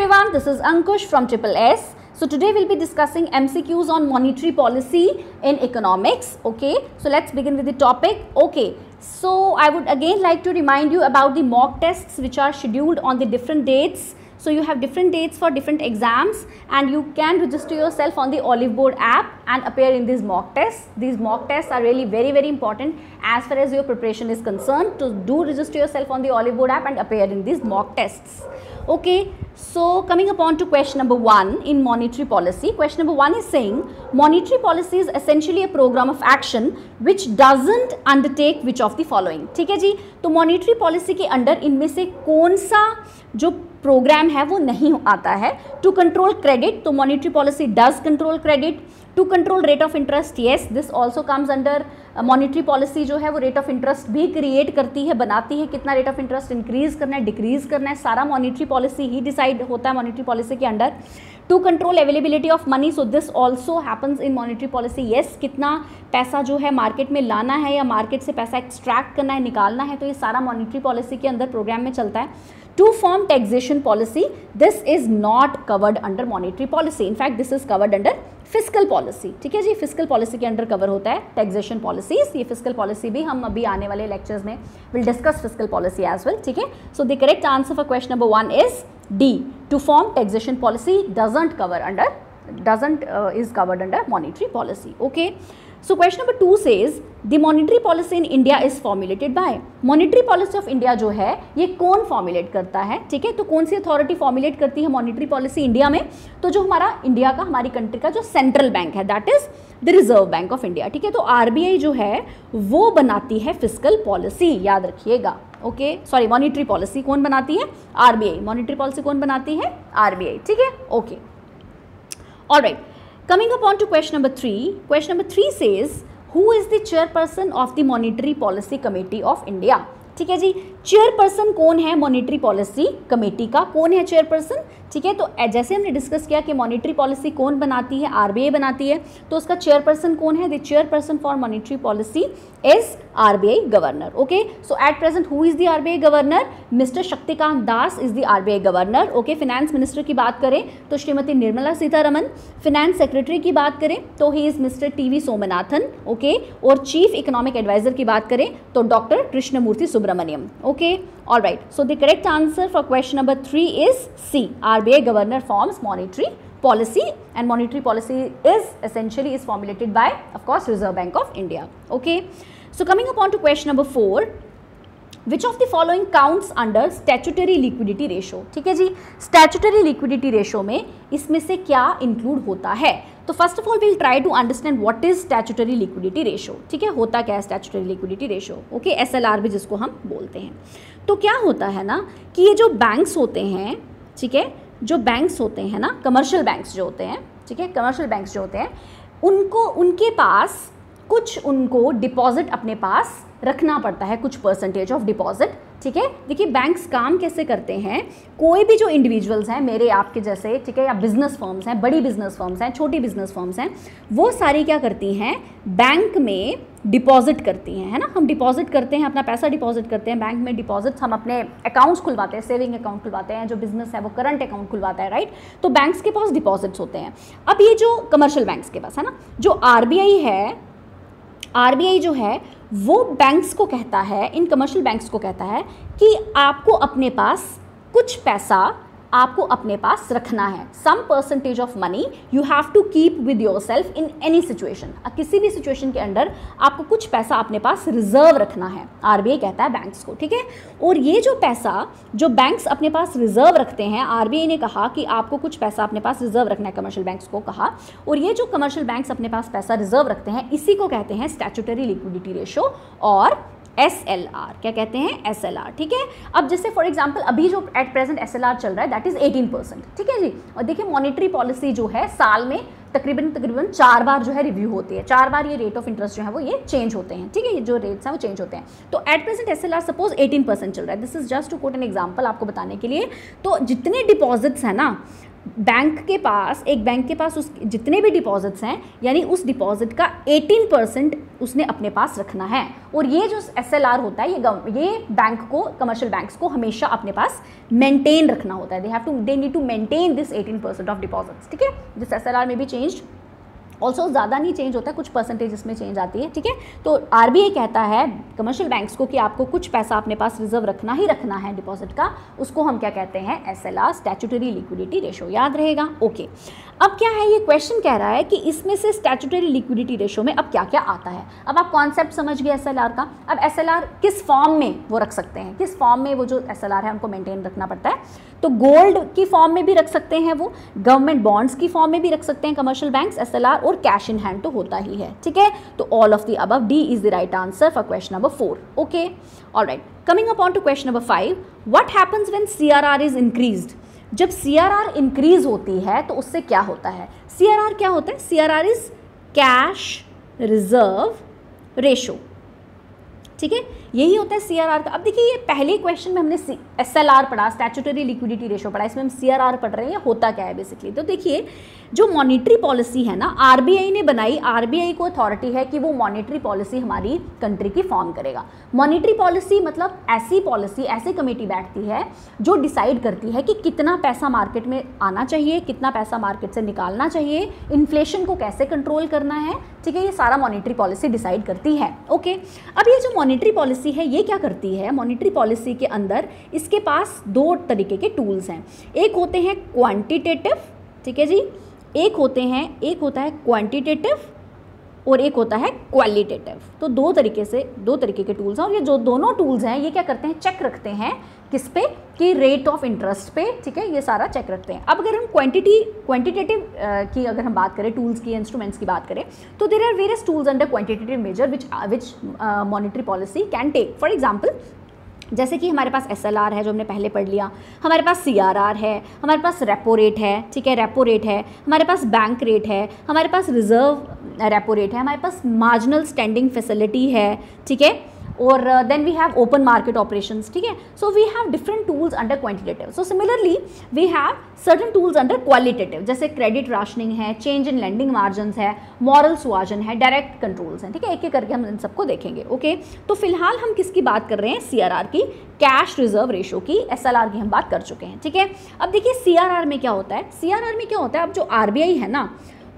everyone, this is Ankush from Triple S. So today we'll be discussing MCQs on monetary policy in economics. Okay, so let's begin with the topic. Okay, so I would again like to remind you about the mock tests which are scheduled on the different dates. So you have different dates for different exams and you can register yourself on the Olive Board app and appear in these mock tests. These mock tests are really very important as far as your preparation is concerned. To do register yourself on the Olive Board app and appear in these mock tests. Okay, so coming upon to question number 1 in monetary policy. Question number 1 is saying monetary policy is essentially a program of action which doesn't undertake which of the following. ठीक है जी, तो monetary policy के under इनमें से कौन सा जो प्रोग्राम है वो नहीं आता है. टू कंट्रोल क्रेडिट, तो monetary policy does control credit. To control rate of interest, yes this also comes under monetary policy. जो है वो रेट ऑफ इंटरेस्ट भी क्रिएट करती है, बनाती है, कितना रेट ऑफ इंटरेस्ट इंक्रीज करना है, डिक्रीज करना है, सारा मॉनिटरी पॉलिसी ही डिसाइड होता है मॉनिटरी पॉलिसी के under. To control availability of money, so this also happens in monetary policy. Yes, कितना पैसा जो है मार्केट में लाना है या मार्केट से पैसा एक्सट्रैक्ट करना है, निकालना है, तो ये सारा मॉनिटरी पॉलिसी के अंदर प्रोग्राम में चलता है. To form taxation policy, this is not covered under monetary policy. In fact, this is covered under fiscal policy. ठीक है जी, fiscal policy के अंदर कवर होता है taxation policies. ये fiscal policy भी हम अभी आने वाले lectures में will discuss fiscal policy as well. ठीक है, so the correct answer for question number 1 is D. To form taxation policy is covered under monetary policy. Okay. So question number 2 says the monetary policy in India is formulated by. Monetary policy of India जो है ये कौन formulate करता है. ठीक है, तो कौन सी अथॉरिटी फॉर्मुलेट करती है मॉनिटरी पॉलिसी इंडिया में. तो जो हमारा इंडिया का, हमारी कंट्री का जो सेंट्रल बैंक है, that is the reserve bank of India. ठीक है, तो RBI जो है वो बनाती है फिस्कल पॉलिसी, याद रखिएगा. ओके, सॉरी, मॉनिटरी पॉलिसी कौन बनाती है? RBI. मॉनिटरी पॉलिसी कौन बनाती है? RBI. ठीक है, okay, alright. Coming upon to question number 3. Question number 3 says, who is the chairperson of the Monetary Policy Committee of India? ठीक है जी, चेयरपर्सन कौन है मॉनिटरी पॉलिसी कमेटी का, कौन है चेयरपर्सन. ठीक है, तो जैसे हमने डिस्कस किया कि मॉनिटरी पॉलिसी कौन बनाती है, RBI बनाती है, तो उसका चेयरपर्सन कौन है? The chairperson for monetary policy is RBI governor. Okay, so at present who is the RBI governor? Mister Shaktikanta Das is the RBI governor. Okay, finance minister की बात करें तो श्रीमती निर्मला सीतारमन. फिनेंस सेक्रेटरी की बात करें तो he is mister TV Somanathan. Okay, और chief economic adviser की बात करें तो doctor Krishnamurthy Subramanian. Okay, all right, so the correct answer for question number 3 is C. RBI governor forms monetary policy and monetary policy is formulated by, of course, Reserve Bank of India. Okay, so coming upon to question number 4, which of the following counts under statutory liquidity ratio? ठीक है जी, statutory liquidity ratio में इसमें से क्या include होता है? तो first of all we'll try to understand what is statutory liquidity ratio. ठीक है, होता क्या है statutory liquidity ratio. Okay, SLR भी जिसको हम बोलते हैं. तो क्या होता है ना कि ये जो बैंक्स होते हैं, ठीक है, जो बैंक्स होते हैं ना, कमर्शियल बैंक्स जो होते हैं, ठीक है, कमर्शियल बैंक्स जो होते हैं, उनके पास कुछ उनको डिपॉजिट अपने पास रखना पड़ता है, कुछ परसेंटेज ऑफ डिपॉजिट. ठीक है, देखिए बैंक्स काम कैसे करते हैं. कोई भी जो इंडिविजुअल्स हैं मेरे आपके जैसे, ठीक है, या बिजनेस फर्म्स हैं, बड़ी बिजनेस फर्म्स हैं, छोटी बिजनेस फर्म्स हैं, वो सारी क्या करती हैं, बैंक में डिपॉजिट करती हैं, है ना. हम डिपॉजिट करते हैं, अपना पैसा डिपॉजिट करते हैं बैंक में. डिपॉजिट्स हम अपने अकाउंट्स खुलवाते हैं, सेविंग अकाउंट खुलवाते हैं, जो बिजनेस है वो करंट अकाउंट खुलवाता है, राइट. तो बैंक्स के पास डिपॉजिट्स होते हैं. अब ये जो कमर्शियल बैंक्स के पास है ना, जो RBI जो है वो बैंक्स को कहता है, इन कमर्शियल बैंक्स को कहता है कि आपको अपने पास कुछ पैसा आपको अपने पास रखना है. Some percentage of money you have to keep with yourself in any situation. किसी भी सिचुएशन के अंदर आपको कुछ पैसा अपने पास रिजर्व रखना है, RBI कहता है बैंक्स को. ठीक है, और ये जो पैसा जो बैंक्स अपने पास रिजर्व रखते हैं, RBI ने कहा कि आपको कुछ पैसा अपने पास रिजर्व रखना है, कमर्शियल बैंक्स को कहा. और ये जो कमर्शियल बैंक्स अपने पास पैसा रिजर्व रखते हैं, इसी को कहते हैं स्टैट्यूटरी लिक्विडिटी रेशियो और SLR. क्या कहते हैं? SLR. ठीक है, अब जैसे फॉर एग्जांपल अभी जो एट प्रेजेंट SLR चल रहा है दैट इज 18%. ठीक है जी, और देखिए मॉनिटरी पॉलिसी जो है साल में तकरीबन 4 बार जो है रिव्यू होती है. 4 बार ये रेट ऑफ इंटरेस्ट जो है वो ये चेंज होते हैं. ठीक है, ये जो रेट्स हैं वो चेंज होते हैं. तो एट प्रेजेंट SLR सपोज 18% चल रहा है. This is just to quote an example आपको बताने के लिए. तो जितने डिपॉजिट्स हैं ना, बैंक के पास उस जितने भी डिपॉजिट्स हैं, यानी उस डिपॉजिट का 18% उसने अपने पास रखना है। और ये जो SLR होता है ये बैंक को, कमर्शियल बैंक्स को हमेशा अपने पास मेंटेन रखना होता है। They need to maintain this 18% of deposits, ठीक है। दिस SLR में भी चेंज ऑल्सो, ज़्यादा नहीं चेंज होता है, कुछ परसेंटेज इसमें चेंज आती है, ठीक है। तो RBI कहता है कमर्शियल बैंक्स को कि आपको कुछ पैसा अपने पास रिजर्व रखना ही रखना है डिपॉजिट का, उसको हम क्या कहते हैं, SLR, स्टैट्यूटरी लिक्विडिटी रेशो, याद रहेगा। ओके, अब क्या है, ये क्वेश्चन कह रहा है कि इसमें से स्टैट्यूटरी लिक्विडिटी रेशो में अब क्या क्या आता है। अब आप कॉन्सेप्ट समझ गए SLR का। अब SLR किस फॉर्म में वो रख सकते हैं, किस फॉर्म में वो जो SLR है हमको मेंटेन रखना पड़ता है। तो गोल्ड की फॉर्म में भी रख सकते हैं, वो गवर्नमेंट बॉन्ड्स की फॉर्म में भी रख सकते हैं कमर्शियल बैंक्स SLR, और कैश इन हैंड तो होता ही है, ठीक है। तो all of the above, D is the right answer for question number 4। Okay, alright, coming upon to question number 5, what happens when CRR is increased. जब CRR increase होती है तो उससे क्या होता है। CRR क्या होता है, CRR is cash reserve ratio, ठीक है, यही होता है CRR का। अब देखिए, ये पहले क्वेश्चन में हमने SLR पढ़ा, स्टैट्यूटरी लिक्विडिटी रेशो पढ़ा, इसमें हम CRR पढ़ रहे हैं, ये होता क्या है बेसिकली। तो देखिए, जो मॉनेटरी पॉलिसी है ना, RBI ने बनाई, RBI को अथॉरिटी है कि वो मॉनेटरी पॉलिसी हमारी कंट्री की फॉर्म करेगा। मॉनेटरी पॉलिसी मतलब ऐसी पॉलिसी, ऐसी कमेटी बैठती है जो डिसाइड करती है कि कितना पैसा मार्केट में आना चाहिए, कितना पैसा मार्केट से निकालना चाहिए, इन्फ्लेशन को कैसे कंट्रोल करना है, ठीक है, ये सारा मॉनेटरी पॉलिसी डिसाइड करती है। ओके, अब ये जो मॉनेटरी पॉलिसी है ये क्या करती है, मॉनेटरी पॉलिसी के अंदर इसके पास दो तरीके के टूल्स हैं। एक होते हैं क्वांटिटेटिव, ठीक है जी, एक होता है क्वांटिटेटिव और एक होता है क्वालिटेटिव। तो दो तरीके के टूल्स हैं, और ये जो दोनों टूल्स हैं ये क्या करते हैं, चेक रखते हैं किस पे, कि रेट ऑफ इंटरेस्ट पे, ठीक है, ये सारा चेक रखते हैं। अब अगर हम क्वांटिटेटिव की अगर हम बात करें, टूल्स की, इंस्ट्रूमेंट्स की बात करें, तो there are various tools under quantitative measure which monetary policy can take. For example, जैसे कि हमारे पास SLR है जो हमने पहले पढ़ लिया, हमारे पास CRR है, हमारे पास रेपो रेट है, ठीक है, रेपो रेट है, हमारे पास बैंक रेट है, हमारे पास रिजर्व रेपो रेट है, हमारे पास मार्जिनल स्टैंडिंग फैसिलिटी है, ठीक है, और then we have open market operations, ठीक है। So we have different tools under quantitative. So similarly we have certain tools under qualitative, जैसे क्रेडिट राशनिंग है, चेंज इन लेंडिंग मार्जिन है, मॉरल सुआजन है, डायरेक्ट कंट्रोल्स हैं, ठीक है, एक एक करके हम इन सबको देखेंगे। ओके, तो फिलहाल हम किसकी बात कर रहे हैं, CRR की, कैश रिजर्व रेशो की। SLR की हम बात कर चुके हैं, ठीक है। अब देखिए CRR में क्या होता है, CRR में क्या होता है, अब जो RBI है ना,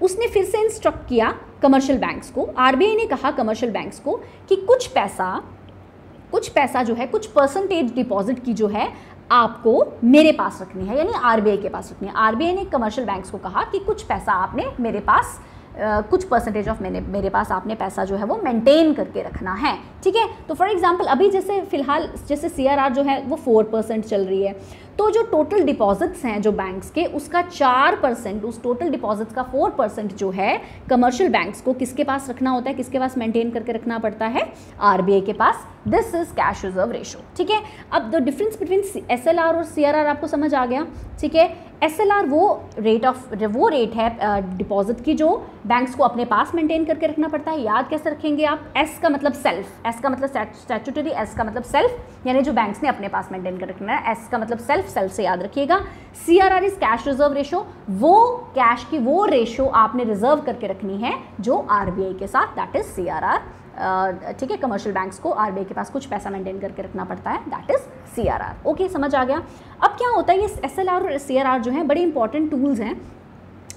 उसने फिर से इंस्ट्रक्ट किया कमर्शियल बैंक्स को, RBI ने कहा कमर्शियल बैंक्स को कि कुछ पैसा जो है, कुछ परसेंटेज डिपॉजिट की जो है आपको मेरे पास रखनी है, यानी RBI के पास रखनी है। RBI ने कमर्शियल बैंक्स को कहा कि कुछ पैसा आपने मेरे पास, कुछ परसेंटेज ऑफ मेरे पास आपने पैसा जो है वो मेंटेन करके रखना है, ठीक है। तो फॉर एग्जांपल अभी जैसे फिलहाल जैसे CRR जो है वो 4% चल रही है, तो जो टोटल डिपॉजिट्स हैं जो बैंक्स के, उसका 4%, उस टोटल डिपॉजिट्स का 4% जो है कमर्शियल बैंक्स को किसके पास रखना होता है, किसके पास मेंटेन करके रखना पड़ता है, RBI के पास। This is cash reserve ratio, ठीक है। अब द डिफरेंस बिटवीन SLR और CRR आपको समझ आ गया, ठीक है। SLR वो रेट है डिपॉजिट की जो बैंक्स को अपने पास मेंटेन करके रखना पड़ता है। याद कैसे रखेंगे आप, S का मतलब सेल्फ, S का मतलब स्टैट्यूटरी, S का मतलब सेल्फ, यानी जो बैंक्स ने अपने पास मेंटेन कर रखना है, S का मतलब सेल्फ से याद रखिएगा। CRR is cash reserve ratio, वो कैश की वो रेशो आपने रिजर्व करके रखनी है जो RBI के साथ, दैट इज CRR, ठीक है। कमर्शियल बैंक्स को RBI के पास कुछ पैसा मेंटेन करके रखना पड़ता है, दैट इज CRR। ओके, समझ आ गया। अब क्या होता है, ये SLR और CRR जो है बड़े इंपॉर्टेंट टूल्स हैं,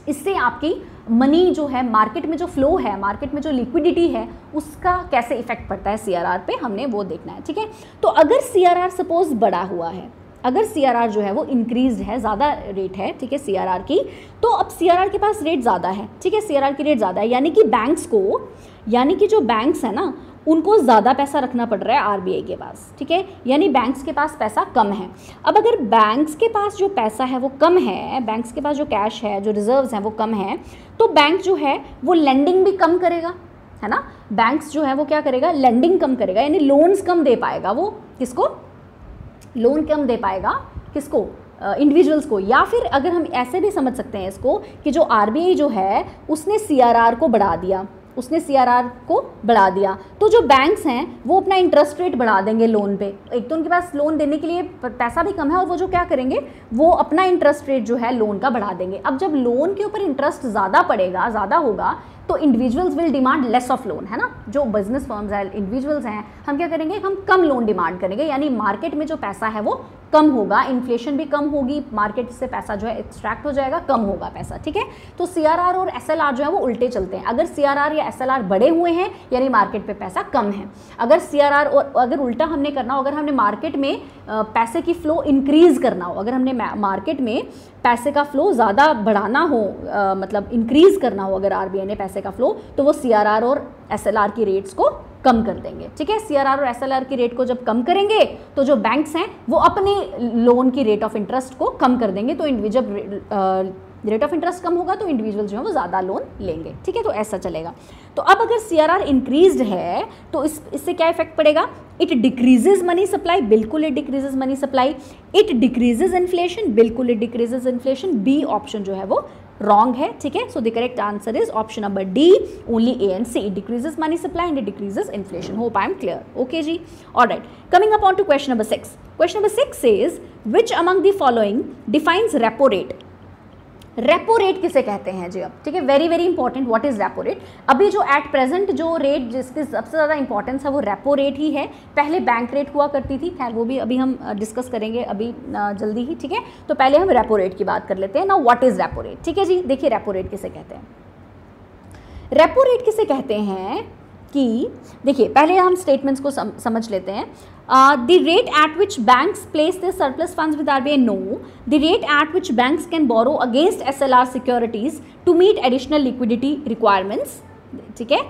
इससे आपकी मनी जो है, मार्केट में जो फ्लो है, मार्केट में जो लिक्विडिटी है, उसका कैसे इफेक्ट पड़ता है CRR पे, हमने वो देखना है, ठीक है। तो अगर CRR सपोज बढ़ा हुआ है, अगर CRR जो है वो इंक्रीज है, ज़्यादा रेट है, ठीक है, CRR की, तो अब CRR के पास रेट ज़्यादा है, ठीक है, CRR की रेट ज़्यादा है, यानी कि बैंक्स को, यानी कि जो बैंक्स है ना, उनको ज़्यादा पैसा रखना पड़ रहा है RBI के पास, ठीक है, यानी बैंक्स के पास पैसा कम है। अब अगर बैंक्स के पास जो पैसा है वो कम है, बैंक्स के पास जो कैश है, जो रिजर्व्स हैं वो कम है, तो बैंक जो है वो लेंडिंग भी कम करेगा, है ना। बैंक्स जो है वो क्या करेगा, लेंडिंग कम करेगा, यानी लोन्स कम दे पाएगा, वो किसको, लोन कम दे पाएगा, किसको, इंडिविजुअल्स को। या फिर अगर हम ऐसे भी समझ सकते हैं इसको कि जो RBI जो है उसने CRR को बढ़ा दिया, उसने CRR को बढ़ा दिया, तो जो बैंक्स हैं वो अपना इंटरेस्ट रेट बढ़ा देंगे लोन पे। एक तो उनके पास लोन देने के लिए पैसा भी कम है, और वो जो क्या करेंगे, वो अपना इंटरेस्ट रेट जो है लोन का बढ़ा देंगे। अब जब लोन के ऊपर इंटरेस्ट ज़्यादा पड़ेगा, ज़्यादा होगा, तो individuals will demand less of loan, है ना। जो बिजनेस फर्म्स हैं, इंडिविजुअल्स हैं, हम क्या करेंगे, हम कम लोन डिमांड करेंगे, यानी मार्केट में जो पैसा है वो कम होगा, इन्फ्लेशन भी कम होगी, मार्केट से पैसा जो है एक्सट्रैक्ट हो जाएगा, कम होगा पैसा, ठीक है। तो CRR और SLR जो है वो उल्टे चलते हैं। अगर CRR या SLR बढ़े हुए हैं यानी मार्केट पे पैसा कम है। अगर CRR और अगर उल्टा हमने करना हो, अगर हमने मार्केट में पैसे की फ्लो इंक्रीज करना हो, अगर हमने मार्केट में पैसे का फ्लो ज़्यादा बढ़ाना हो, मतलब इंक्रीज करना हो अगर RBI ने पैसे का फ्लो, तो वो CRR और SLR की रेट्स को कम कर देंगे, ठीक है। CRR और SLR की रेट को जब कम करेंगे तो जो बैंक्स हैं वो अपनी लोन की रेट ऑफ इंटरेस्ट को कम कर देंगे, तो इंडिविजुअल रेट ऑफ इंटरेस्ट कम होगा तो इंडिविजुअल जो है वो ज़्यादा लोन लेंगे, ठीक है। तो ऐसा चलेगा। तो अब अगर CRR इंक्रीज्ड है तो इससे क्या इफेक्ट पड़ेगा, इट डिक्रीजेज मनी सप्लाई, बिल्कुल it decreases money supply. It decreases inflation, बिल्कुल it decreases inflation. B option जो है वो रॉन्ग है, ठीक है। So the correct answer is option number D, only A and C. It decreases money supply and it decreases inflation. Hope I am clear. Okay जी, all right. Coming up on to question number 6. Question number 6 says which among the following defines repo rate? Repo rate किसे कहते हैं जी अब, ठीक है। Very very important, what is repo rate. अभी जो at present जो रेट जिसकी सबसे ज़्यादा इंपॉर्टेंस है वो रेपो रेट ही है। पहले बैंक रेट हुआ करती थी, खैर वो भी अभी हम डिस्कस करेंगे अभी जल्दी ही, ठीक है। तो पहले हम रेपो रेट की बात कर लेते हैं। Now what is repo rate, ठीक है जी। देखिए रेपो रेट किसे कहते हैं। रेपो रेट किसे कहते हैं कि देखिए पहले हम स्टेटमेंट्स को समझ लेते हैं। The rate at which banks place their surplus funds with RBI, no. The rate at which banks can borrow against SLR securities to meet additional liquidity requirements, ठीक है।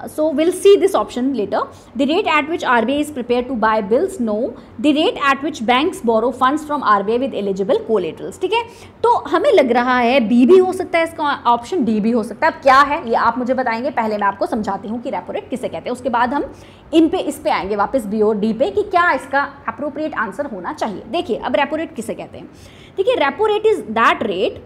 So we'll see this option later. The rate at which RBI is prepared to buy bills, no. The rate at which banks borrow funds from RBI with eligible collaterals, ठीक है। तो हमें लग रहा है B भी हो सकता है, इसका ऑप्शन डी भी हो सकता है। अब क्या है ये आप मुझे बताएंगे, पहले मैं आपको समझाती हूँ कि रेपो रेट किसे कहते हैं, उसके बाद हम इस पे आएंगे वापस बी और डी पे कि क्या इसका अप्रोप्रिएट आंसर होना चाहिए। देखिए अब रेपो रेट किसे कहते हैं। देखिए repo rate is that rate,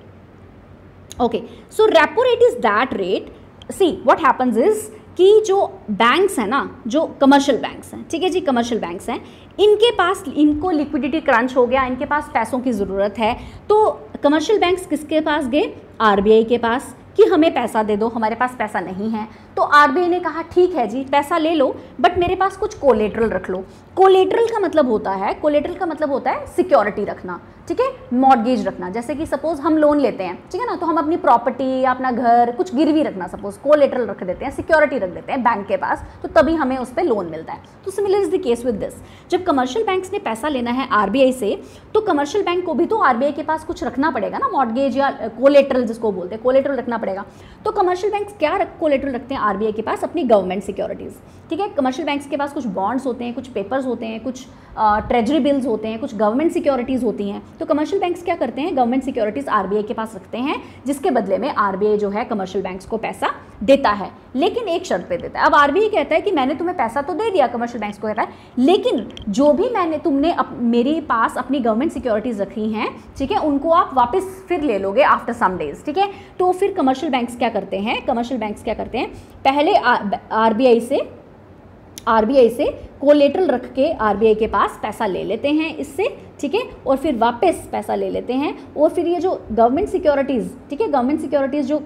okay. So repo rate is that rate, see what happens is कि जो बैंक्स हैं ना, जो कमर्शियल बैंक्स हैं, ठीक है जी, कमर्शियल बैंक्स हैं, इनके पास, इनको लिक्विडिटी क्रंच हो गया, इनके पास पैसों की ज़रूरत है, तो कमर्शियल बैंक्स किसके पास गए, RBI के पास, कि हमें पैसा दे दो, हमारे पास पैसा नहीं है। तो RBI ने कहा ठीक है जी पैसा ले लो, बट मेरे पास कुछ कोलेटरल रख लो। कोलेटरल का मतलब होता है, कोलेटरल का मतलब होता है सिक्योरिटी रखना, ठीक है, मॉर्गेज रखना। जैसे कि सपोज हम लोन लेते हैं, ठीक है ना, तो हम अपनी प्रॉपर्टी या अपना घर कुछ गिरवी रखना, सपोज कोलेटरल रख देते हैं, सिक्योरिटी रख देते हैं बैंक के पास, तो तभी हमें उस पर लोन मिलता है। तो similar is the case with this. जब कमर्शियल बैंक्स ने पैसा लेना है RBI से, तो कमर्शियल बैंक को भी तो RBI के पास कुछ रखना पड़ेगा ना, मॉर्गेज या कोलेटरल जिसको बोलते हैं, कोलेटरल रखना पड़ेगा। तो कमर्शियल बैंक्स क्या कोलेटरल रखते हैं RBI के पास, अपनी गवर्नमेंट सिक्योरिटीज़, ठीक है। कमर्शियल बैंक्स के पास कुछ बॉन्ड्स होते हैं, कुछ पेपर्स होते हैं, कुछ ट्रेजरी बिल्स होते हैं, कुछ गवर्नमेंट सिक्योरिटीज़ होती हैं। तो कमर्शियल बैंक्स क्या करते हैं, गवर्नमेंट सिक्योरिटीज़ RBI के पास रखते हैं, जिसके बदले में RBI जो है कमर्शियल बैंक्स को पैसा देता है, लेकिन एक शर्त पे देता है। अब RBI कहता है कि मैंने तुम्हें पैसा तो दे दिया, कमर्शियल बैंक्स को कहता है, लेकिन जो भी तुमने मेरे पास अपनी गवर्नमेंट सिक्योरिटीज़ रखी हैं, ठीक है, उनको आप वापस फिर ले लोगे आफ्टर सम डेज, ठीक है। तो फिर कमर्शियल बैंक्स क्या करते हैं, कमर्शियल बैंक्स क्या करते हैं, पहले RBI से कोलेटरल रख के RBI के पास पैसा ले लेते हैं इससे, ठीक है, और फिर वापस पैसा ले लेते हैं, और फिर ये जो गवर्नमेंट सिक्योरिटीज़, ठीक है, गवर्नमेंट सिक्योरिटीज़ जो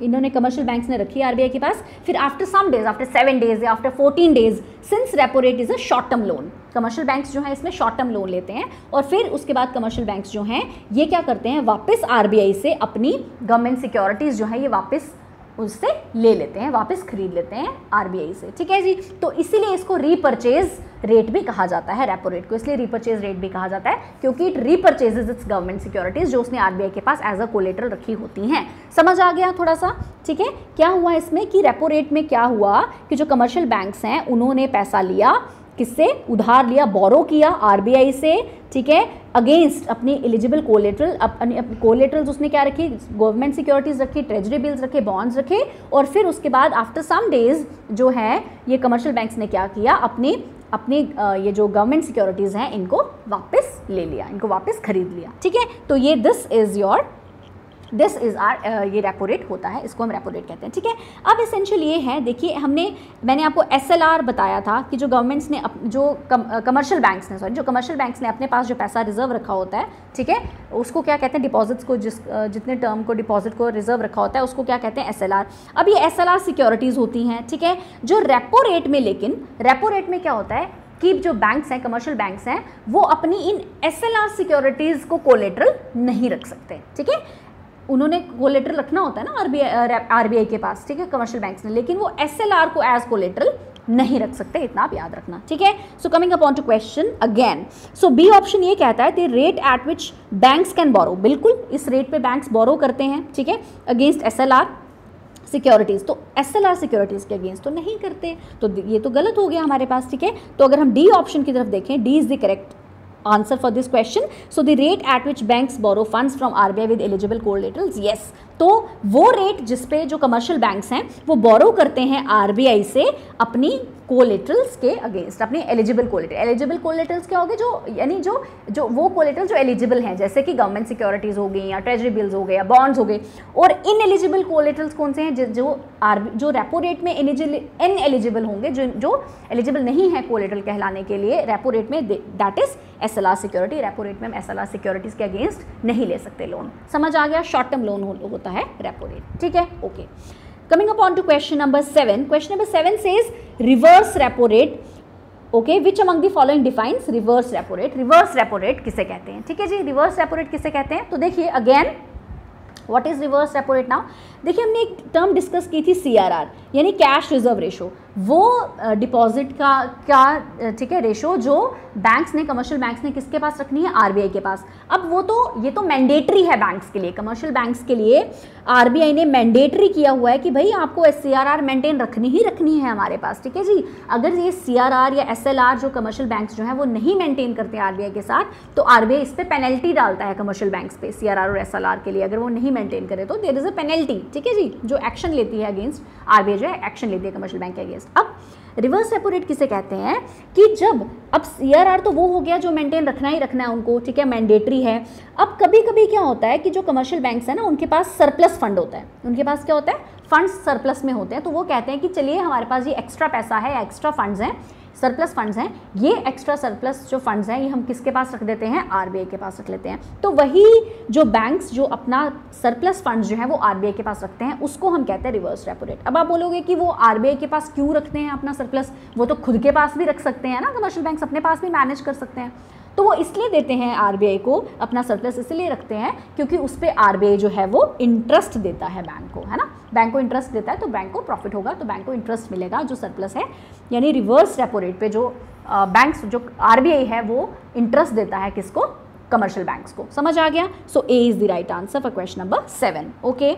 इन्होंने कमर्शियल बैंक्स ने रखी है RBI के पास, फिर after some days, after 7 days या after 14 days, since repo rate is a short term loan, commercial banks जो है इसमें शॉर्ट टर्म लोन लेते हैं, और फिर उसके बाद कमर्शियल बैंक्स जो हैं ये क्या करते हैं, वापस RBI से अपनी गवर्नमेंट सिक्योरिटीज़ जो है ये वापस उससे ले लेते हैं, वापस खरीद लेते हैं RBI से, ठीक है जी। तो इसीलिए इसको रीपर्चेज रेट भी कहा जाता है, रेपो रेट को इसलिए रीपर्चेज रेट भी कहा जाता है, क्योंकि इट रीपर्चेजेज इट्स गवर्नमेंट सिक्योरिटीज जो उसने RBI के पास एज अ कोलेटरल रखी होती हैं। समझ आ गया थोड़ा सा, ठीक है। क्या हुआ इसमें कि रेपो रेट में क्या हुआ कि जो कमर्शियल बैंक्स हैं उन्होंने पैसा लिया, किससे, उधार लिया, बोरो किया RBI से, ठीक है, अगेंस्ट अपनी एलिजिबल कोलेटरल, अपनी कोलेटरल्स उसने क्या रखी, गवर्नमेंट सिक्योरिटीज़ रखी, ट्रेजरी बिल्स रखे, बॉन्ड्स रखे, और फिर उसके बाद आफ्टर सम डेज जो है ये कमर्शियल बैंक्स ने क्या किया, अपनी ये जो गवर्नमेंट सिक्योरिटीज़ हैं इनको वापस ले लिया, इनको वापस खरीद लिया, ठीक है। तो ये this is your this is are ये रेपो रेट होता है, इसको हम रेपो रेट कहते हैं, ठीक है। अब एसेंशियल ये है, देखिए मैंने आपको SLR बताया था कि जो गवर्नमेंट्स ने जो कमर्शियल बैंक्स ने अपने पास जो पैसा रिजर्व रखा होता है, ठीक है, उसको क्या कहते हैं, डिपॉजिट्स को जितने टर्म को डिपॉजिट को रिजर्व रखा होता है उसको क्या कहते हैं, SLR। अब ये SLR सिक्योरिटीज़ होती हैं, ठीक है, जो रेपो रेट में, लेकिन रेपो रेट में क्या होता है कि जो बैंक्स हैं, कमर्शियल बैंक्स हैं, वो अपनी इन SLR सिक्योरिटीज़ को कोलेटरल नहीं रख सकते, ठीक है। उन्होंने कोलेटरल रखना होता है ना RBI के पास, ठीक है, कमर्शियल बैंक्स ने, लेकिन वो SLR को एज कोलेटरल नहीं रख सकते, इतना आप याद रखना, ठीक है। So coming upon to question again, so B option ये कहता है the rate at which banks can borrow, बिल्कुल इस रेट पे बैंक्स बोरो करते हैं, ठीक है, अगेंस्ट SLR सिक्योरिटीज़। तो SLR सिक्योरिटीज़ के अगेंस्ट तो नहीं करते, तो ये तो गलत हो गया हमारे पास, ठीक है। तो अगर हम डी ऑप्शन की तरफ देखें, D is the correct answer for this question. So the rate at which banks borrow funds from RBI with eligible collaterals, yes, तो वो रेट जिसपे जो कमर्शियल बैंक्स हैं वो बोरो करते हैं RBI से अपनी कोलेटरल्स के अगेंस्ट, अपने एलिजिबल कोलेटरल्स क्या हो गए, जो यानी जो वो कोलेटरल जो एलिजिबल हैं, जैसे कि गवर्नमेंट सिक्योरिटीज़ हो गई या ट्रेजरी बिल्स हो गए या बॉन्ड्स हो गए, और इन एलिजिबल कोलेटरल्स कौन से हैं, जो रेपो रेट में इनएलिजिबल होंगे, जो एलिजिबल नहीं है कोलेटरल कहलाने के लिए रेपो रेट में, that is SLR security. Repo rate में हम SLR सिक्योरिटीज़ के अगेंस्ट नहीं ले सकते लोन, समझ आ गया, शॉर्ट टर्म लोन होता है रेपो रेट, ठीक है, okay. Coming upon to question number 7. Question number 7 says reverse repo rate. Okay, which among the following defines reverse repo rate? Reverse repo rate किसे कहते हैं, ठीक है जी, reverse repo rate किसे कहते हैं? तो देखिए again, what is reverse repo rate now? देखिए हमने एक टर्म डिस्कस की थी CRR, यानी कैश रिजर्व रेशो, वो डिपॉजिट का क्या, ठीक है, रेशो जो बैंक्स ने, कमर्शियल बैंक्स ने किसके पास रखनी है, RBI के पास। अब वो तो ये तो मैंडेटरी है बैंक्स के लिए, कमर्शियल बैंक्स के लिए RBI ने मैंडेटरी किया हुआ है कि भाई आपको CRR मेंटेन रखनी ही रखनी है हमारे पास, ठीक है जी। अगर ये CRR या SLR जो कमर्शियल बैंक्स जो हैं वो नहीं मेंटेन करते RBI के साथ, तो RBI इस पर पेनल्टी डालता है कमर्शियल बैंक्स पे, CRR और SLR के लिए, अगर वो नहीं मेंटेन करे तो देयर इज अ पेनल्टी, ठीक है जी, जो एक्शन लेती है अगेंस्ट RBI, जो है एक्शन लेती है कमर्शियल बैंक के अगेंस्ट। अब रिवर्स रेपो रेट किसे कहते हैं कि जब, अब CRR तो वो हो गया जो मेंटेन रखना ही रखना है उनको, ठीक है, मैंडेटरी है। अब कभी कभी क्या होता है कि जो कमर्शियल बैंक्स है ना, उनके पास सरप्लस फंड होता है, उनके पास क्या होता है, फंड्स सरप्लस में होते हैं, तो वो कहते हैं कि चलिए हमारे पास ये एक्स्ट्रा पैसा है या एक्स्ट्रा फंड्स हैं, सरप्लस फंड्स हैं, ये एक्स्ट्रा सरप्लस जो फंड्स हैं ये हम किसके पास रख देते हैं, RBI के पास रख लेते हैं। तो वही जो बैंक्स जो अपना सरप्लस फंड्स जो है वो RBI के पास रखते हैं, उसको हम कहते हैं रिवर्स रेपो रेट। अब आप बोलोगे कि वो RBI के पास क्यों रखते हैं अपना सरप्लस, वो तो खुद के पास भी रख सकते हैं ना, कमर्शियल बैंक्स अपने पास भी मैनेज कर सकते हैं, तो वो इसलिए देते हैं RBI को अपना सरप्लस, इसलिए रखते हैं क्योंकि उस पर RBI जो है वो इंटरेस्ट देता है बैंक को, है ना, बैंक को इंटरेस्ट देता है तो बैंक को प्रॉफिट होगा, तो बैंक को इंटरेस्ट मिलेगा जो सरप्लस है, यानी रिवर्स रेपो रेट पे जो बैंक्स जो RBI है वो इंटरेस्ट देता है किसको, कमर्शियल बैंक्स को, समझ आ गया। सो A is the right answer for question number 7, okay.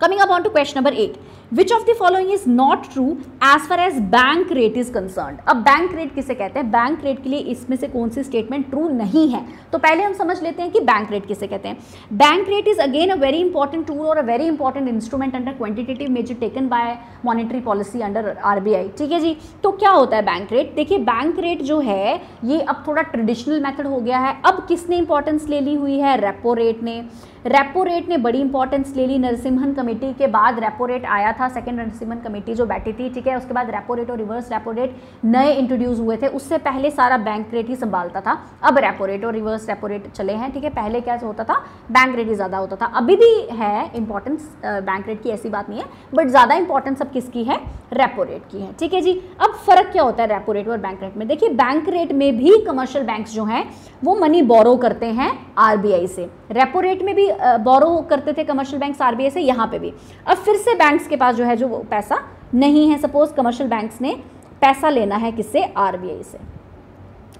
Coming upon to question number 8. Which of the following is not true as far as bank rate is concerned? अब bank rate किसे कहते हैं, bank rate के लिए इसमें से कौन सी statement true नहीं है, तो पहले हम समझ लेते हैं कि बैंक रेट किसे कहते हैं। Bank rate is again a very important tool और a very important instrument under quantitative measure taken by monetary policy under RBI, ठीक है जी। तो क्या होता है बैंक रेट, देखिए बैंक रेट जो है ये अब थोड़ा ट्रेडिशनल मेथड हो गया है, अब किसने इंपॉर्टेंस ले ली हुई है, रेपो रेट ने। रेपो रेट ने बड़ी इंपॉर्टेंस ले ली, नरसिम्हन कमेटी के बाद रेपो रेट आया था, सेकंड नरसिम्हन कमेटी जो बैठी थी, ठीक है, उसके बाद रेपो रेट और रिवर्स रेपो रेट नए इंट्रोड्यूस हुए थे, उससे पहले सारा बैंक रेट ही संभालता था, अब रेपो रेट और रिवर्स रेपो रेट चले हैं, ठीक है, पहले क्या होता था, बैंक रेट ही ज़्यादा होता था, अभी भी है इंपॉर्टेंस बैंक रेट की, ऐसी बात नहीं है, बट ज़्यादा इंपॉर्टेंस अब किसकी है, रेपो रेट की है, ठीक है जी। अब फर्क क्या होता है रेपो रेट और बैंक रेट में, देखिए बैंक रेट में भी कमर्शियल बैंक्स जो हैं वो मनी बोरो करते हैं RBI से, रेपो रेट में भी बोरो करते थे कमर्शियल बैंक्स RBI से, यहाँ पे भी। अब फिर से बैंक्स के पास जो है जो पैसा नहीं है, सपोज कमर्शियल बैंक्स ने पैसा लेना है किससे, RBI से,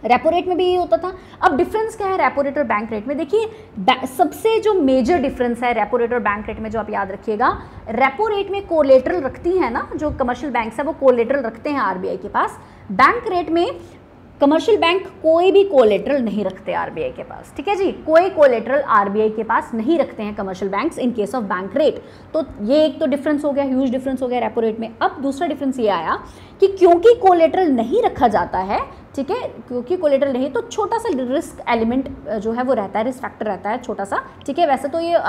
रेपो रेट में भी ये होता था। अब डिफरेंस क्या है रेपो रेट और बैंक रेट में, देखिए सबसे जो मेजर डिफरेंस है रेपो रेट और बैंक रेट में, जो आप याद रखिएगा, रेपो रेट में कोलेटरल रखती है ना जो कमर्शियल बैंक्स है, वो कोलेटरल रखते हैं RBI के पास, बैंक रेट में कमर्शियल बैंक कोई भी कोलेटरल नहीं रखते आरबीआई के पास, ठीक है जी, कोई कोलेटरल आरबीआई के पास नहीं रखते हैं commercial banks in case of bank rate. तो ये एक तो डिफरेंस हो गया, ह्यूज डिफरेंस हो गया रेपो रेट में। अब दूसरा डिफरेंस ये आया कि क्योंकि कोलेटरल नहीं रखा जाता है, ठीक है, क्योंकि कोलेटरल नहीं तो छोटा सा रिस्क एलिमेंट जो है वो रहता है, रिस्क फैक्टर रहता है छोटा सा, ठीक है। वैसे तो ये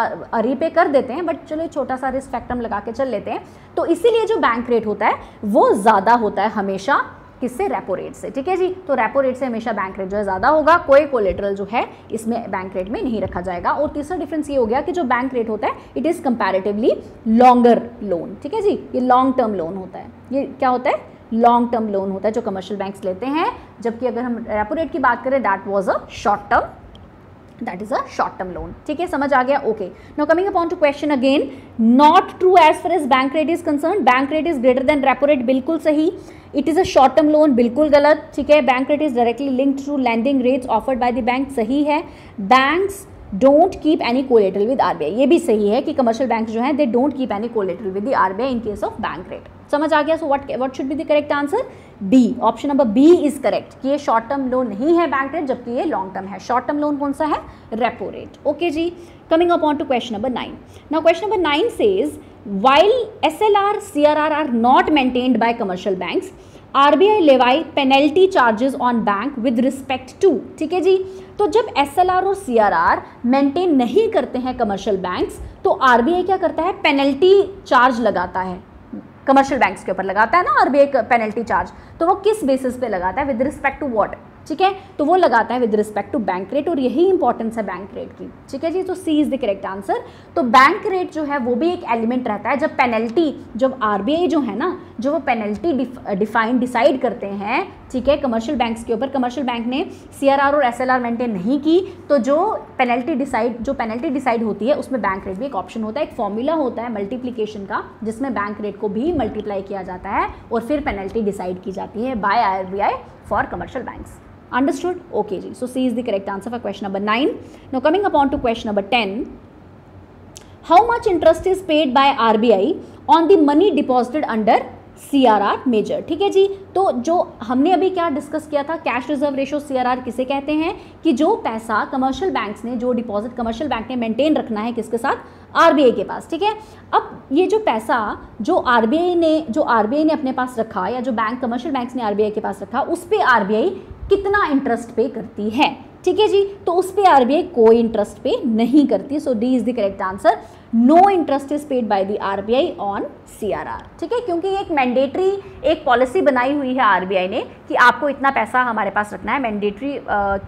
रीपे कर देते हैं बट चलो छोटा सा रिस्क फैक्टर हम लगा के चल लेते हैं। तो इसीलिए जो बैंक रेट होता है वो ज़्यादा होता है हमेशा किससे, रेपो रेट से, ठीक है जी। तो रेपो रेट से हमेशा बैंक रेट जो है ज़्यादा होगा, कोई कोलेटरल जो है इसमें बैंक रेट में नहीं रखा जाएगा। और तीसरा डिफरेंस ये हो गया कि जो बैंक रेट होता है it is comparatively longer loan, ठीक है जी, ये लॉन्ग टर्म लोन होता है। ये क्या होता है, लॉन्ग टर्म लोन होता है जो कमर्शियल बैंक्स लेते हैं, जबकि अगर हम रेपो रेट की बात करें that was a short term, that is a short term loan, ठीक है, समझ आ गया। Okay, now coming upon to question again, not true as far as bank rate is concerned, bank rate is greater than repo rate, बिल्कुल सही। it is a short term loan, बिल्कुल गलत, ठीक है। bank rate is directly linked to lending rates offered by the bank, सही है। banks don't keep any collateral with RBI, ये भी सही है कि कमर्शियल बैंक जो है they don't keep any collateral with the RBI in case of bank rate, समझ आ गया। सो what should be the correct answer? B, option number B is correct कि ये शॉर्ट टर्म लोन नहीं है बैंक रेट, जबकि ये लॉन्ग टर्म है। शॉर्ट टर्म लोन कौन सा है, रेपो रेट। ओके जी, coming upon to question number 9। Now question number 9 says while SLR CRR are not maintained by commercial banks, RBI levy penalty charges on bank with respect to, ठीक है जी। तो जब SLR और CRR maintain नहीं करते हैं कमर्शियल बैंक्स तो RBI क्या करता है, पेनल्टी चार्ज लगाता है, कमर्शियल बैंक्स के ऊपर लगाता है ना आरबीआई पेनल्टी चार्ज। तो वो किस बेसिस पे लगाता है, विद रिस्पेक्ट टू व्हाट, ठीक है, तो वो लगाता है with respect to bank rate, और यही इंपॉर्टेंस है बैंक रेट की, ठीक है जी। तो सी इज द करेक्ट आंसर। तो बैंक रेट जो है वो भी एक एलिमेंट रहता है जब पेनल्टी, जब आरबीआई जो है ना, जो वो पेनल्टी डिसाइड करते हैं, ठीक है, कमर्शियल बैंक्स के ऊपर, कमर्शियल बैंक ने सीआरआर और एसएलआर मेंटेन नहीं की तो जो पेनल्टी डिसाइड होती है उसमें बैंक रेट भी एक ऑप्शन होता है, एक फॉर्मूला होता है मल्टीप्लिकेशन का जिसमें बैंक रेट को भी मल्टीप्लाई किया जाता है और फिर पेनल्टी डिसाइड की जाती है by RBI for commercial banks. Understood? Okay जी, so C is the correct answer for question number 9. Now coming upon to question number 10. How much interest is paid by RBI on the money deposited under CRR measure? ठीक है जी, तो जो हमने अभी क्या discuss किया था, कैश रिजर्व रेशो CRR किसे कहते हैं, कि जो पैसा कमर्शियल बैंक्स ने, जो डिपॉजिट कमर्शियल बैंक ने मेंटेन रखना है किसके साथ, आरबीआई के पास, ठीक है। अब ये जो पैसा जो आरबीआई ने अपने पास रखा, या जो बैंक कमर्शियल बैंक्स ने आरबीआई के पास रखा, उस पे आरबीआई कितना इंटरेस्ट पे करती है, ठीक है जी। तो उस पे आरबीआई कोई इंटरेस्ट पे नहीं करती। So D is the correct answer, no interest is paid by the RBI on CRR, ठीक है, क्योंकि एक मैंडेटरी एक पॉलिसी बनाई हुई है आरबीआई ने कि आपको इतना पैसा हमारे पास रखना है, मैंडेटरी,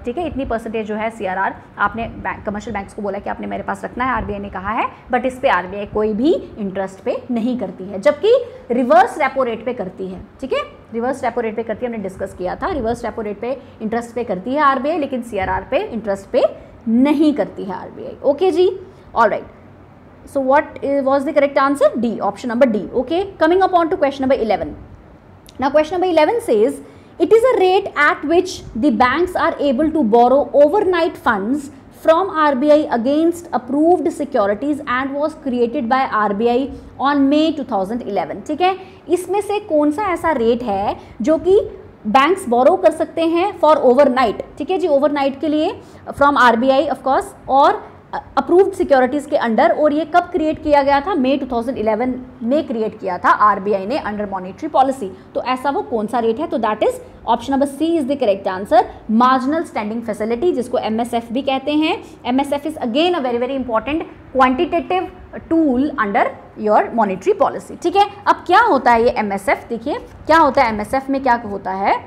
ठीक है, इतनी परसेंटेज जो है सीआरआर आपने कमर्शियल बैंक्स को बोला कि आपने मेरे पास रखना है, आरबीआई ने कहा है, बट इस पे आरबीआई कोई भी इंटरेस्ट पे नहीं करती है, जबकि रिवर्स रेपो रेट पे करती है, ठीक है, रिवर्स रेपो रेट पे करती है, हमने डिस्कस किया था, रिवर्स रेपो रेट पे इंटरेस्ट पे करती है आरबीआई, लेकिन सीआरआर पे इंटरेस्ट पे नहीं करती है आरबीआई। ओके जी, alright, so what was the correct answer? D, option number D. Okay, coming upon to question number 11. Now question number 11 says it is a rate at which the banks are able to borrow overnight funds from RBI against approved securities and was created by RBI on May 2011, ठीक है। इसमें से कौन सा ऐसा rate है जो कि बैंक्स बोरो कर सकते हैं फॉर ओवरनाइट, ठीक है जी, ओवरनाइट के लिए फ्रॉम आरबीआई ऑफ कोर्स, और अप्रूव्ड सिक्योरिटीज़ के अंडर, और ये कब क्रिएट किया गया था, मई 2011 में क्रिएट किया था आरबीआई ने अंडर मॉनेटरी पॉलिसी। तो ऐसा वो कौन सा रेट है, तो that is option number C is the correct answer, marginal standing facility, जिसको एमएसएफ भी कहते हैं। MSF is again a very very important quantitative tool under your monetary policy, ठीक है। अब क्या होता है ये एमएसएफ, देखिए क्या होता है एमएसएफ में, क्या होता है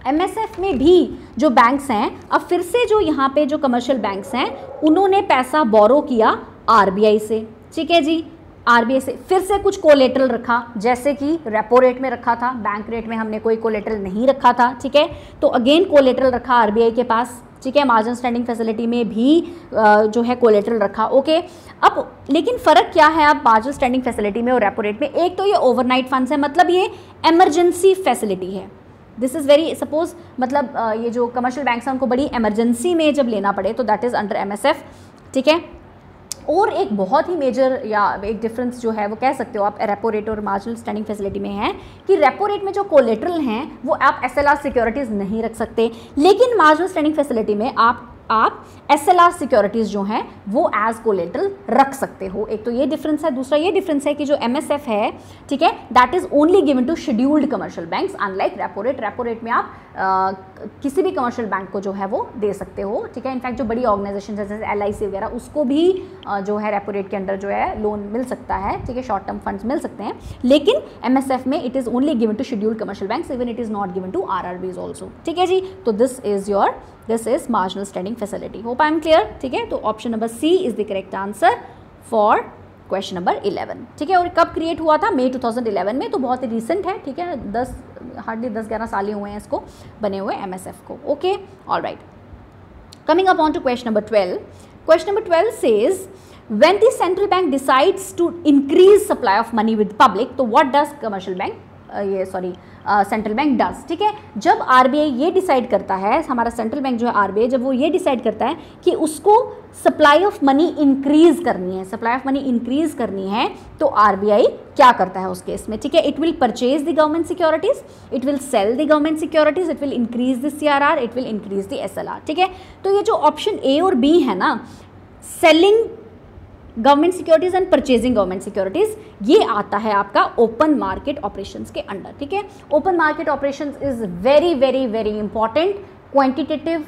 एमएसएफ में भी जो बैंक्स हैं, अब फिर से जो यहाँ पे जो कमर्शियल बैंक्स हैं उन्होंने पैसा बोरो किया आरबीआई से, ठीक है जी, आरबीआई से फिर से कुछ कोलेटरल रखा, जैसे कि रेपो रेट में रखा था, बैंक रेट में हमने कोई कोलेटरल नहीं रखा था, ठीक है, तो अगेन कोलेटरल रखा आरबीआई के पास, ठीक है, मार्जिन स्टैंडिंग फैसिलिटी में भी जो है कोलेटरल रखा। ओके, अब लेकिन फ़र्क क्या है अब मार्जिन स्टैंडिंग फैसिलिटी में और रेपो रेट में, एक तो ये ओवरनाइट फंड्स है, मतलब ये एमरजेंसी फैसिलिटी है, दिस इज़ वेरी सपोज, मतलब ये जो कमर्शियल बैंक्स हैं उनको बड़ी एमरजेंसी में जब लेना पड़े तो दैट इज़ अंडर एमएसएफ, ठीक है। और एक बहुत ही मेजर या एक डिफरेंस जो है वो कह सकते हो आप रेपो रेट और मार्जिनल स्टैंडिंग फैसिलिटी में है कि रेपो रेट में जो कोलेटरल हैं वो आप SLR सिक्योरिटीज़ नहीं रख सकते, लेकिन मार्जिनल स्टैंडिंग फैसिलिटी में आप SLR सिक्योरिटीज़ जो हैं वो एज कोलेटरल रख सकते हो। एक तो ये डिफरेंस है, दूसरा ये डिफरेंस है कि जो MSF है, ठीक है, that is only given to scheduled commercial banks unlike repo rate. Repo rate में आप किसी भी कमर्शियल बैंक को जो है वो दे सकते हो, ठीक है। इनफैक्ट जो बड़ी ऑर्गेनाइजेशन है जैसे LIC वगैरह उसको भी जो है रेपो रेट के अंडर जो है लोन मिल सकता है, ठीक है, शॉर्ट टर्म फंड्स मिल सकते हैं, लेकिन MSF में it is only given to scheduled commercial banks, even it is not given to RRBs also, ठीक है जी। तो this is marginal standing facility. Hope I am clear, ठीक है। तो option number C is the correct answer for question number 11, ठीक है। और कब क्रिएट हुआ था? मई 2011 में, तो बहुत ही रिसेंट है, ठीक है, हार्डली 10-11 साल ही हुए हैं इसको बने हुए MSF को। Okay, all right, coming up on to question number 12. Question number 12 says, when the central bank decides to increase supply of money with public, तो what does commercial bank central bank does, ठीक है। जब RBI ये decide करता है, हमारा central bank जो है RBI, जब वो ये डिसाइड करता है कि उसको सप्लाई ऑफ मनी इंक्रीज करनी है, तो RBI क्या करता है उस केस में, ठीक है। It will purchase the government securities, it will sell the government securities, it will increase the CRR, it will increase the SLR, ठीक है। तो ये जो ऑप्शन A और B है ना, selling government securities and purchasing government securities, ये आता है आपका ओपन मार्केट ऑपरेशंस के अंडर, ठीक है। Open market operations is very very very important quantitative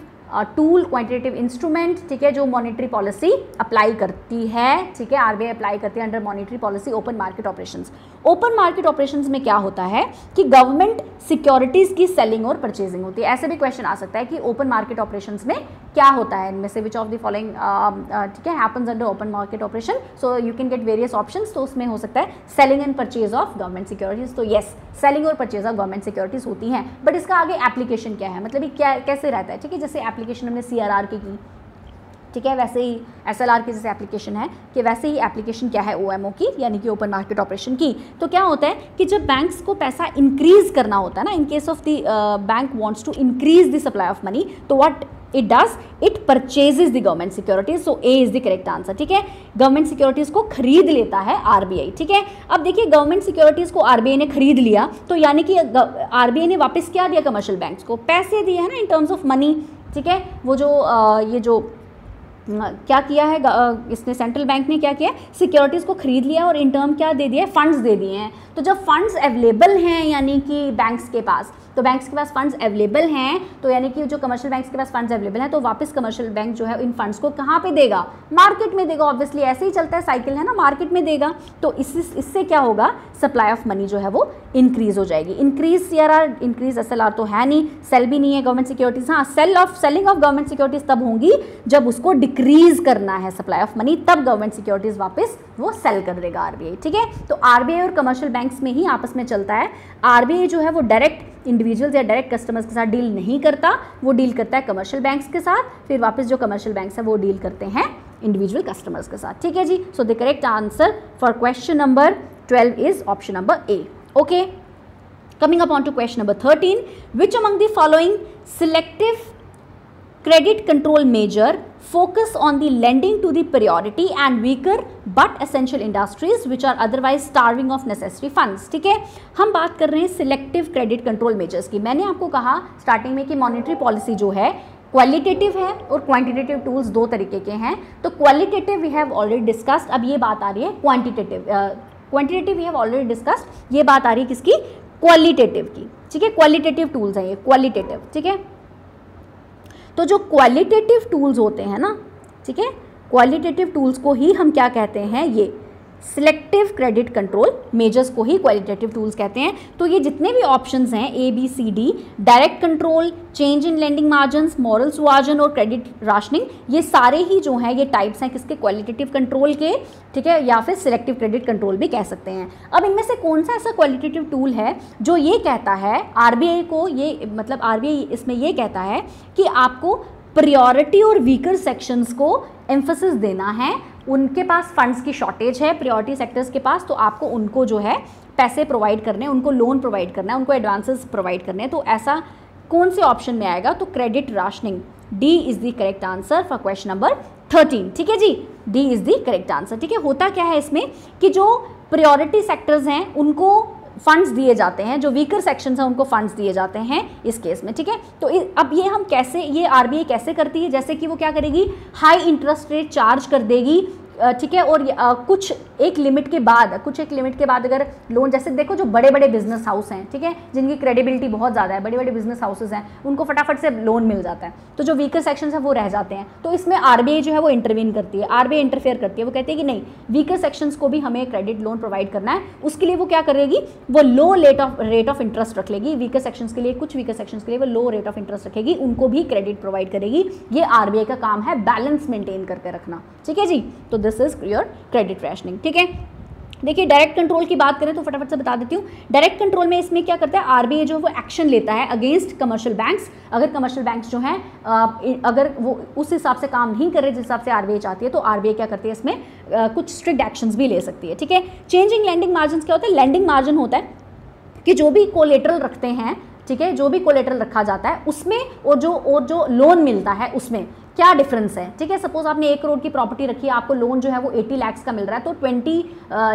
tool, quantitative instrument, ठीक है, जो मॉनेटरी पॉलिसी अप्लाई करती है, ठीक है, RBI अप्लाई करती है under monetary policy open market operations. Open market operations में क्या होता है कि गवर्नमेंट सिक्योरिटीज की सेलिंग और परचेजिंग होती है। ऐसे भी क्वेश्चन आ सकता है कि ओपन मार्केट ऑपरेशंस में क्या होता है, इनमें से विच ऑफ द फॉलोइंग, ठीक है, happens under open market operation, so you can get various options. तो उसमें हो सकता है selling and purchase of government securities, तो येस, सेलिंग और परचेज ऑफ गवर्नमेंट सिक्योरिटीज होती हैं, बट इसका आगे एप्लीकेशन क्या है, मतलब ये क्या कैसे रहता है, ठीक है। जैसे एप्लीकेशन हमने CRR की, ठीक है, वैसे ही SLR की जैसे एप्लीकेशन है कि वैसे ही एप्लीकेशन क्या है OMO की, यानी कि ओपन मार्केट ऑपरेशन की। तो क्या होता है कि जब बैंक्स को पैसा इंक्रीज करना होता है ना, in case of the bank wants to increase the supply of money, तो what it does, it purchases the government securities, so A is the correct answer, ठीक है। गवर्नमेंट सिक्योरिटीज को खरीद लेता है RBI, ठीक है। अब देखिए, गवर्नमेंट सिक्योरिटीज को RBI ने खरीद लिया, तो यानी कि RBI ने वापस क्या दिया कमर्शियल बैंक्स को, पैसे दिए हैं ना, इन टर्म्स ऑफ मनी, ठीक है। वो जो ये जो क्या किया है इसने, सेंट्रल बैंक ने क्या किया, सिक्योरिटीज़ को खरीद लिया और इन टर्म क्या दे दिया, फंड्स दे दिए हैं। तो जब फंड्स अवेलेबल हैं, यानी कि बैंक्स के पास, तो बैंक्स के पास फंड्स अवेलेबल हैं, तो यानी कि जो कमर्शियल बैंक्स के पास फंड्स अवेलेबल हैं, तो वापस कमर्शियल बैंक जो है इन फंड्स को कहाँ पे देगा, मार्केट में देगा। ऑब्वियसली ऐसे ही चलता है, साइकिल है ना, मार्केट में देगा। तो इससे क्या होगा, सप्लाई ऑफ मनी जो है वो इंक्रीज हो जाएगी। इंक्रीज CRR, इंक्रीज SLR तो है नहीं, सेल भी नहीं है गवर्नमेंट सिक्योरिटीज। हाँ, सेलिंग ऑफ गवर्नमेंट सिक्योरिटीज तब होंगी जब उसको डिक्रीज करना है सप्लाई ऑफ मनी, तब गवर्नमेंट सिक्योरिटीज वापस वो सेल कर देगा RBI, ठीक है। तो RBI और कमर्शियल बैंक्स में ही आपस में चलता है। RBI जो है वो डायरेक्ट इंडिविजुअल्स या डायरेक्ट कस्टमर्स के साथ डील नहीं करता, वो डील करता है कमर्शियल बैंक्स के साथ, फिर वापस जो कमर्शियल बैंक्स है वो डील करते हैं इंडिविजुअल कस्टमर्स के साथ, ठीक है जी। So the correct answer for question number 12 is option number A. Okay, coming up on to question number 13, which among the following selective credit control measure focus on the lending to the priority and weaker but essential industries which are otherwise starving of necessary funds, ठीक है। हम बात कर रहे हैं selective credit control measures की। मैंने आपको कहा स्टार्टिंग में कि मॉनेटरी पॉलिसी जो है क्वालिटेटिव है और क्वांटिटेटिव टूल्स दो तरीके के हैं। तो qualitative we have already discussed, अब ये बात आ रही है quantitative we have already discussed, ये बात आ रही है किसकी, क्वालिटेटिव की, ठीक है। क्वालिटेटिव टूल्स हैं ये, क्वालिटेटिव, ठीक है। तो जो क्वालिटेटिव टूल्स होते हैं ना, ठीक है, क्वालिटेटिव टूल्स को ही हम क्या कहते हैं, ये सिलेक्टिव क्रेडिट कंट्रोल मेजर्स को ही क्वालिटेटिव टूल्स कहते हैं। तो ये जितने भी ऑप्शंस हैं ABCD, direct control, change in lending margins, moral suasion और क्रेडिट राशनिंग, ये सारे ही जो हैं ये टाइप्स हैं किसके, क्वालिटेटिव कंट्रोल के, ठीक है, या फिर सिलेक्टिव क्रेडिट कंट्रोल भी कह सकते हैं। अब इनमें से कौन सा ऐसा क्वालिटेटिव टूल है जो ये कहता है RBI को, ये मतलब RBI इसमें ये कहता है कि आपको प्रायोरिटी और वीकर सेक्शंस को एम्फोसिस देना है, उनके पास फंड्स की शॉर्टेज है प्रायोरिटी सेक्टर्स के पास, तो आपको उनको जो है पैसे प्रोवाइड करने, उनको लोन प्रोवाइड करना है, उनको एडवांसेस प्रोवाइड करने हैं। तो ऐसा कौन से ऑप्शन में आएगा, तो credit rationing, D is the correct answer for question number 13, ठीक है जी, D is the correct answer. ठीक है, होता क्या है इसमें कि जो प्रायोरिटी सेक्टर्स हैं उनको फंड्स दिए जाते हैं, जो वीकर सेक्शंस हैं उनको फंड्स दिए जाते हैं इस केस में। ठीक है, तो अब ये हम कैसे, ये आरबीआई कैसे करती है, जैसे कि वो क्या करेगी, हाई इंटरेस्ट रेट चार्ज कर देगी, ठीक है, और कुछ एक लिमिट के बाद अगर लोन, जैसे देखो जो बड़े बड़े बिजनेस हाउस हैं, ठीक है, जिनकी क्रेडिबिलिटी बहुत ज़्यादा है, बड़े बड़े बिजनेस हाउसेज हैं, उनको फटाफट से लोन मिल जाता है, तो जो वीकर सेक्शंस हैं वो रह जाते हैं। तो इसमें आरबीआई जो है वो इंटरवीन करती है, आरबीआई इंटरफेयर करती है, वो कहती है कि नहीं, वीकर सेक्शंस को भी हमें क्रेडिट लोन प्रोवाइड करना है। उसके लिए वो क्या करेगी, वो लो रेट ऑफ इंटरेस्ट रख लेगी वीकर सेक्शंस के लिए, कुछ वीकर सेक्शंस के लिए वो लो रेट ऑफ इंटरेस्ट रखेगी, उनको भी क्रेडिट प्रोवाइड करेगी। ये आरबीआई का काम है, बैलेंस मेंटेन करके रखना। ठीक है जी, तो this is your credit rationing. ठीक है, देखिए डायरेक्ट कंट्रोल की बात करें तो फटाफट से बता देती हूँ। डायरेक्ट कंट्रोल में इसमें क्या करता है, आरबीआई जो है वो एक्शन लेता है अगेंस्ट कमर्शियल बैंक्स। अगर कमर्शियल बैंक्स जो हैं अगर वो उस हिसाब से काम नहीं कर रहे जिस हिसाब से आरबीआई चाहती है, तो आरबीआई क्या करती है, इसमें कुछ स्ट्रिक्ट एक्शंस भी ले सकती है। ठीक है, चेंजिंग लैंडिंग मार्जिन क्या होता है, लैंडिंग मार्जिन होता है कि जो भी कोलेटरल रखते हैं, ठीक है, जो भी कोलेटरल रखा जाता है उसमें और जो लोन मिलता है उसमें क्या डिफरेंस है। ठीक है, सपोज आपने 1 करोड़ की प्रॉपर्टी रखी है, आपको लोन जो है वो 80 लाख का मिल रहा है, तो 20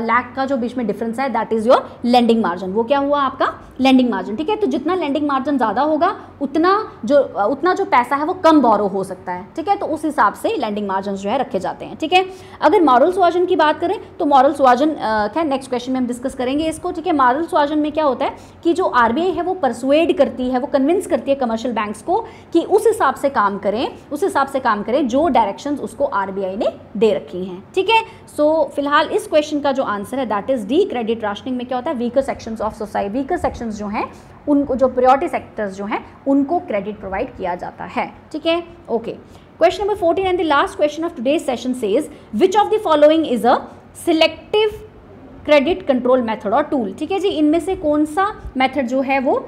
लाख का जो बीच में डिफरेंस है that is your lending margin. वो क्या हुआ, आपका लेंडिंग मार्जिन। ठीक है, तो जितना लेंडिंग मार्जिन ज़्यादा होगा उतना जो पैसा है वो कम बोरो हो सकता है। ठीक है, तो उस हिसाब से लेंडिंग मार्जिन जो है रखे जाते हैं। ठीक है, अगर मॉरल सुआजन की बात करें तो मॉरल सुआजन खैर नेक्स्ट क्वेश्चन में हम डिस्कस करेंगे इसको। ठीक है, मॉरल सुआजन में क्या होता है कि जो आरबीआई है वो परसुएड करती है, वो कन्विंस करती है कमर्शियल बैंक्स को कि उस हिसाब से काम करें जो डायरेक्शंस उसको आरबीआई ने दे रखी हैं। ठीक है, सो फिलहाल इस क्वेश्चन का जो आंसर है that is D. Credit rationing में क्या होता है, weaker sections of society, weaker sections जो हैं उनको, जो प्रायोरिटी सेक्टर्स जो हैं उनको क्रेडिट प्रोवाइड किया जाता है। ठीक है, okay. Question number 14 and the last question of today's session says which of the following is a selective credit control method और टूल। ठीक है जी, इनमें से कौन सा मेथड जो है वो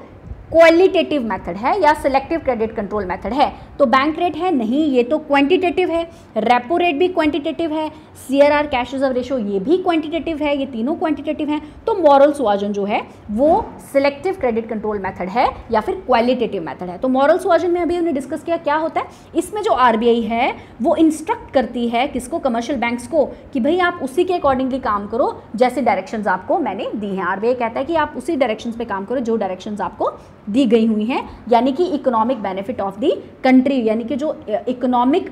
क्वालिटेटिव मेथड है या सिलेक्टिव क्रेडिट कंट्रोल मेथड है। तो बैंक रेट है, नहीं, ये तो क्वांटिटेटिव है। रेपो रेट भी क्वांटिटेटिव है। सीआरआर कैश रिजर्व रेशियो ये भी क्वांटिटेटिव है, ये तीनों क्वांटिटेटिव हैं। तो मॉरल सुआजन जो है वो सिलेक्टिव क्रेडिट कंट्रोल मेथड है या फिर क्वालिटेटिव मेथड है। तो मॉरल सुआजन में अभी हमने डिस्कस किया क्या होता है, इसमें जो आरबीआई है वो इंस्ट्रक्ट करती है किसको, कमर्शियल बैंक्स को, कि भाई आप उसी के अकॉर्डिंगली काम करो जैसे डायरेक्शंस आपको मैंने दी हैं। आरबीआई कहता है कि आप उसी डायरेक्शंस पे काम करो जो डायरेक्शंस आपको दी गई हुई हैं, यानी कि economic benefit of the country, यानी कि जो इकोनॉमिक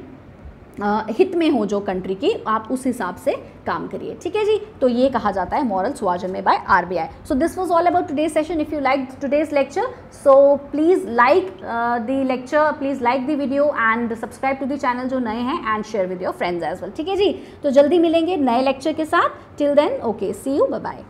हित में हो जो कंट्री की, आप उस हिसाब से काम करिए। ठीक है जी, तो ये कहा जाता है मॉरल सुआजन में by RBI. So this was all about today's session. If you like today's lecture so please like the lecture, please like the video and subscribe to the channel जो नए हैं and share with your friends as well. ठीक है जी, तो जल्दी मिलेंगे नए लेक्चर के साथ। Till then okay, see you, bye bye.